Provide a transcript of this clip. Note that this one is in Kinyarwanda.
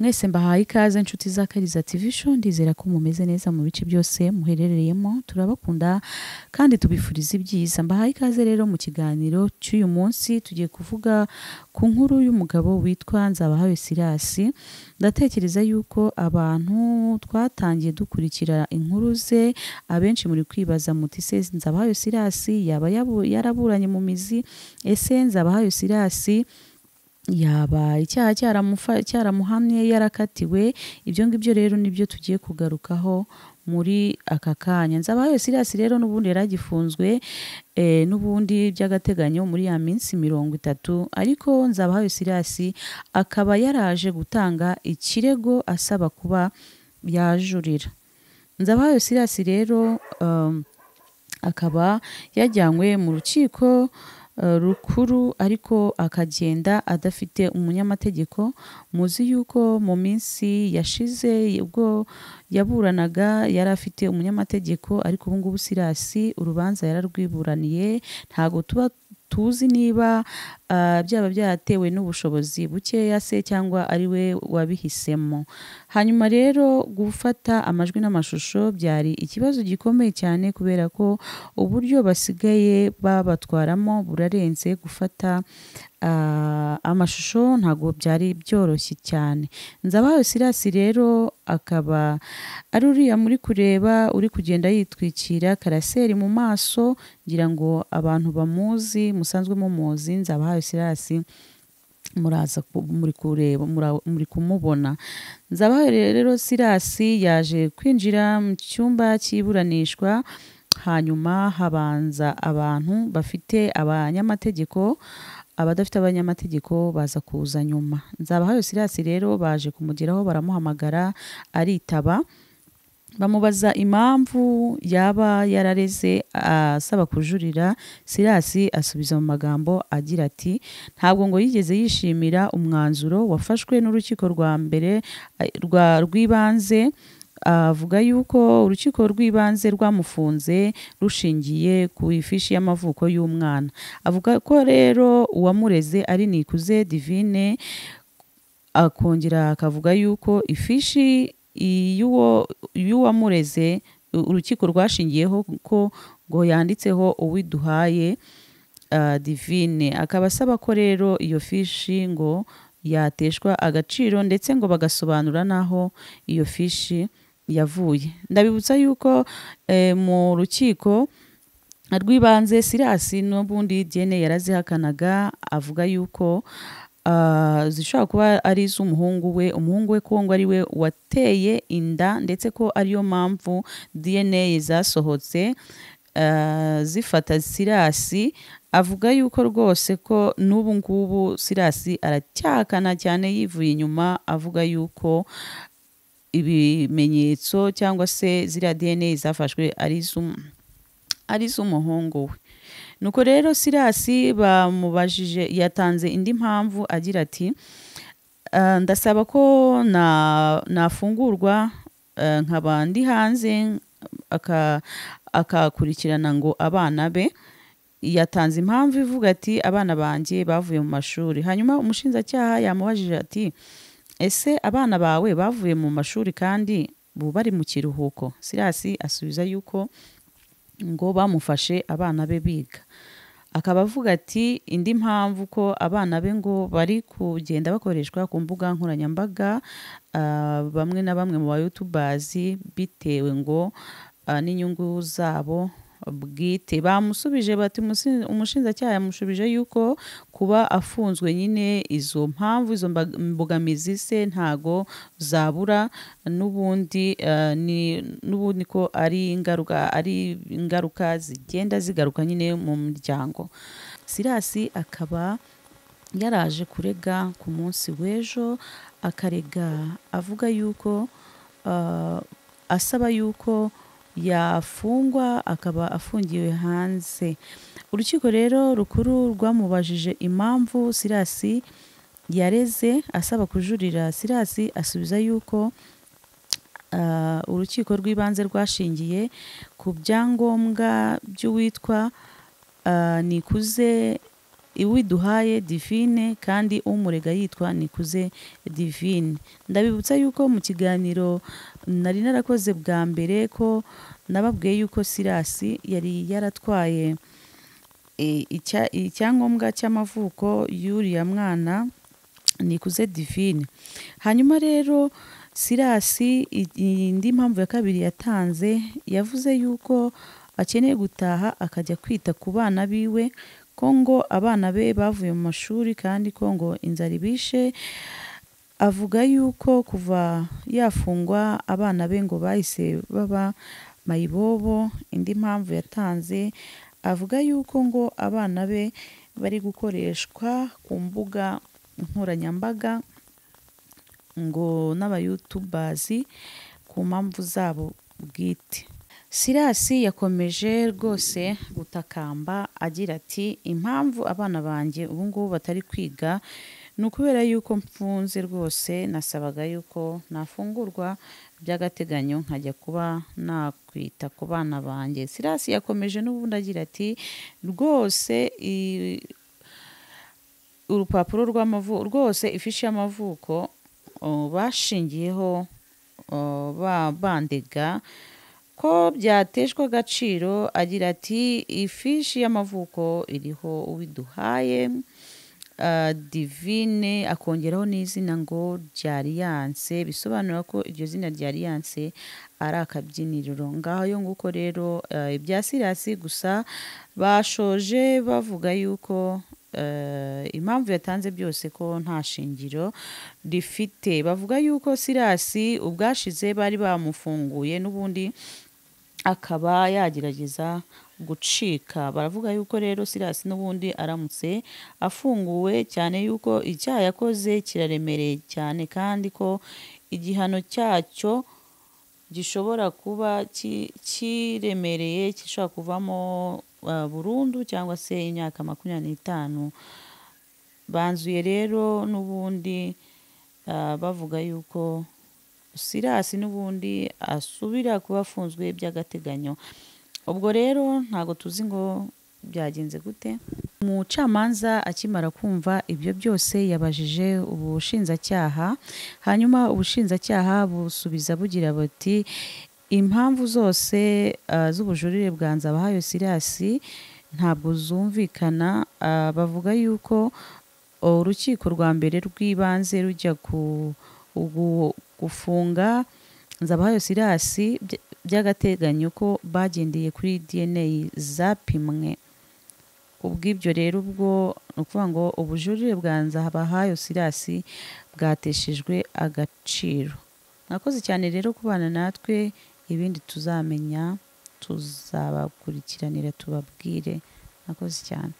Mwese mbahaye ikaze inshuti za Kariza TV Show, ndizera ko mumeze neza mu bice byose muherereyemo. Turabakunda kandi tubifuriza ibyiza. Mbahaye ikaze rero mu kiganiro cy'uyu munsi, tugiye kuvuga ku nkuru y'umugabo witwa Nzabahayo Silas. Ndatekereza yuko abantu twatangiye dukurikira inkuru ze, abenshi muri kwibaza muti se Nzabahayo Silas yaba yaraburanye mu mizi? Ese Nzabahayo Silas yaba icyaha cyaramuhamye yarakatiwe? Ibyo ngibyo rero nibyo tugiye kugarukaho muri aka kanya. Nzabahayo Silas rero n'ubundi yaragifunzwe n'ubundi by'agateganyo muri ya minsi 30, ariko Nzabahayo Silas akaba yaraje gutanga ikirego asaba kuba yajurira. Nzabahayo Silas rero akaba yajyanywe mu rukiko rukuru, ariko akagenda adafite umunyamategeko. Muzi yuko mu minsi yashize ubwo yaburanaga yari afite umunyamategeko, ariko ubu ngubu Silas urubanza yararwiburaniye. Ntago tuba tuzi niba byaba byatewe n'ubushobozi bukeya se cyangwa ari we wabihisemo. Hanyuma rero gufata amajwi n'amashusho byari ikibazo gikomeye cyane, kubera ko uburyo basigaye babatwaramo burarenze. Gufata amashusho ntago byari byoroshye cyane. Nzabahayo Silas rero akaba ari uriya muri kureba uri kugenda yitwikira karaseri mu maso, ngira ngo abantu bamuzi musanzwe mumuzi. Nzabahayo Silas muraza muri kureba muri kumubona. Nzabahayo rero Silas yaje kwinjira mu cyumba cy'iburanishwa, hanyuma habanza abantu bafite abanyamategeko, abadafite abanyamategeko baza kuza nyuma. Nzabahayo Silas rero baje kumugeraho, baramuhamagara aritaba, bamubaza impamvu yaba yarareze asaba kujurira. Silas asubiza mu magambo agira ati ntabwo ngo yigeze yishimira umwanzuro wafashwe n'urukiko rw'ibanze. Avuga yuko urukiko rw'ibanze rwamufunze rushingiye ku ifishi y'amavuko y'umwana. Avuga ko rero uwamureze ari Nikuze Divine, akongera akavuga yuko ifishi y'uwamureze urukiko rwashingiyeho ko ngo yanditseho Uwiduhaye Divine. Akaba asaba ko rero iyo fishi ngo yateshwa agaciro, ndetse ngo bagasobanura naho iyo fishi yavuye. Ndabibutsa yuko mu rukiko rw'ibanze Silas n'ubundi DNA yarazihakanaga, avuga yuko zishobora kuba ari iz'umuhungu we, umuhungu we ko ngo ari we wateye inda, ndetse ko ariyo mpamvu DNA zasohotse zifata Silas. Avuga yuko rwose ko n'ubu ngubu Silas aracyahakana cyane, yivuye inyuma, avuga yuko ibimenyetso cyangwa se ziriya DNA zafashwe ari iz'umuhungu we. Nuko rero Silas bamubajije, yatanze indi mpamvu agira ati ndasaba ko nafungurwa nkaba ndi hanze akakurikirana ngo abana be. Yatanze impamvu ivuga ati abana banjye bavuye mu mashuri. Hanyuma umushinjacyaha yamubajije ati ese abana bawe bavuye mu mashuri kandi bari mu kiruhuko? Silas asubiza yuko ngo bamufashe abana be biga. Akaba avuga ati indi mpamvu ko abana be ngo bari kugenda bakoreshwa ku mbuga nkoranyambaga, bamwe na bamwe mu YouTubers, bitewe ngo n'inyungu zabo bwite. Bamusubije bati, umushinjacyaha yamushubije yuko kuba afunzwe nyine izo mpamvu, izo mbogamizi se ntago zabura, n'ubundi ko ari ingaruka zigenda zigaruka nyine mu muryango. Silas akaba yaraje kurega ku munsi w'ejo, akarega avuga yuko asaba yuko yafungwa, akaba afungiwe hanze. Urukiko rero rukuru rwamubajije impamvu Silas yareze asaba kujurira. Silas asubiza yuko urukiko rw'ibanze rwashingiye ku byangombwa by'uwitwa Nikuze Uwiduhaye Divine kandi umurega yitwa Nikuze Divine. Ndabibutsa yuko mu kiganiro nari narakoze bwa mbere ko nababwiye yuko Sirasi yari yaratwaye icyangombwa cy'amavuko y'uriya mwana Nikuze Divine. Hanyuma rero Sirasi indi mpamvu ya kabiri yatanze, yavuze yuko akeneye gutaha akajya kwita ku bana biwe, ko ngo abana be bavuye mu mashuri kandi ko ngo inzara ibishe. Avuga yuko kuva yafungwa abana be ngo bahise baba mayibobo. Indi mpamvu yatanze, avuga yuko ngo abana be bari gukoreshwa ku mbuga nkoranyambaga ngo n'abayutubazi ku mpamvu zabo bwite. Sirasi yakomeje rwose gutakamba agira ati impamvu abana banjye ubu ngubu batari kwiga ni ukubera yuko mfunze rwose, nasabaga yuko nafungurwa by'agateganyo nkajya kuba nakwita ku bana banjye. Sirasi yakomeje n'ubundi agira ati rwose urupapuro rw'amavuko rwose, ifishi y'amavuko bashingiyeho bandega ko byateshwa agaciro. Agira ati ifishi y'amavuko iriho Uwiduhaye Divine, akongeraho n'izina ngo Ryariyanse, bisobanura ko iryo zina Ryariyanse ari akabyiniriro. Ngaho yo nguko rero ibya Sirasi gusa bashoje bavuga yuko impamvu yatanze byose ko nta shingiro rifite. Bavuga yuko Sirasi ubwashize bari bamufunguye n'ubundi akaba yagerageza gucika. Baravuga yuko rero Sirasi n'ubundi aramutse afunguwe, cyane yuko icyaha yakoze kiraremereye cyane kandi ko igihano cyacyo gishobora kuba kiremereye, gishobora kuvamo burundu cyangwa se imyaka 25. Banzuye rero n'ubundi bavuga yuko Sirasi n'ubundi asubira kuba afunzwe by'agateganyo. Ubwo rero ntago tuzi ngo byagenze gute. Umucamanza akimara kumva ibyo byose yabajije ubushinjacyaha, hanyuma ubushinjacyaha busubiza bugira buti impamvu zose z'ubujurire bwa Nzabahayo Sirasi ntabwo zumvikana. Bavuga yuko urukiko rwa mbere rw'ibanze rujya gufunga Nzabahayo Sirasi by'agateganyo ko bagendeye kuri DNA zapimwe. Ubw'ibyo rero ubwo ni ukuvuga ngo ubujurire bwa Nzabahayo Sirasi bwateshejwe agaciro. Nakoze cyane rero kubana natwe, ibindi tuzamenya tuzabakurikiranira tubabwire. Nakoze cyane.